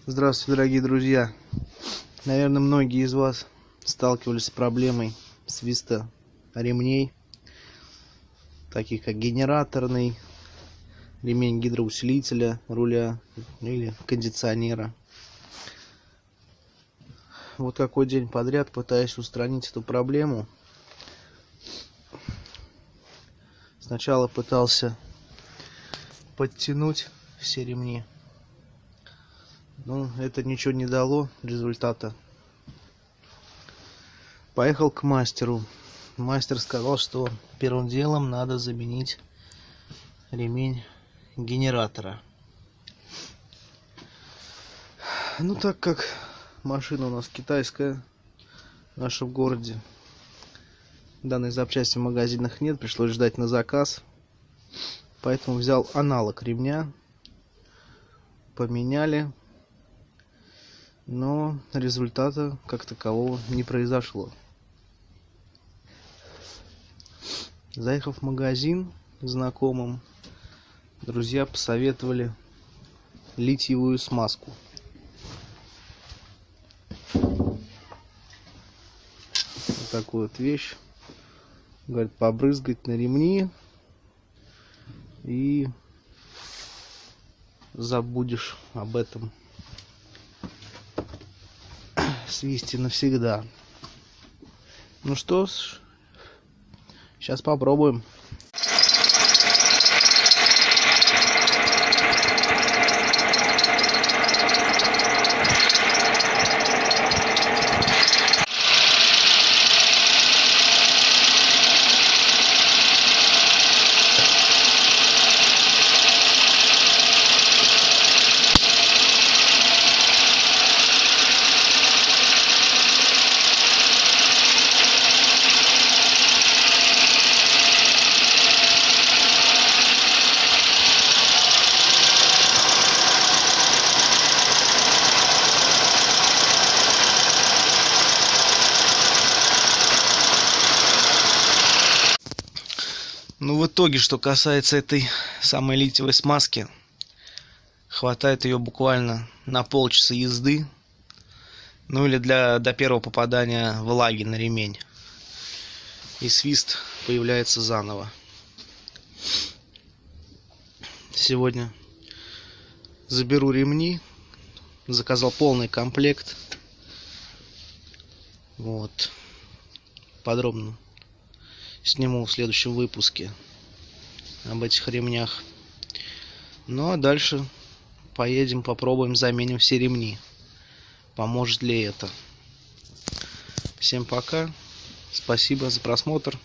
Здравствуйте, дорогие друзья! Наверное, многие из вас сталкивались с проблемой свиста ремней, таких как генераторный, ремень гидроусилителя руля или кондиционера. Вот какой день подряд пытаюсь устранить эту проблему. Сначала пытался подтянуть все ремни. Но это ничего не дало результата. Поехал к мастеру. Мастер сказал, что первым делом надо заменить ремень генератора. Ну, так как машина у нас китайская, наша в городе, данной запчасти в магазинах нет, пришлось ждать на заказ. Поэтому взял аналог ремня, поменяли. Но результата как такового не произошло. Заехав в магазин к знакомым, друзья посоветовали литиевую смазку. Вот такую вот вещь. Говорят, побрызгать на ремни, и забудешь об этом свисте навсегда. Ну что ж, сейчас попробуем. Ну, в итоге, что касается этой самой литиевой смазки, хватает ее буквально на полчаса езды, ну или до первого попадания влаги на ремень, и свист появляется заново. Сегодня заберу ремни, заказал полный комплект. Вот, подробно сниму в следующем выпуске об этих ремнях. Ну а дальше поедем, попробуем, заменим все ремни. Поможет ли это? Всем пока. Спасибо за просмотр.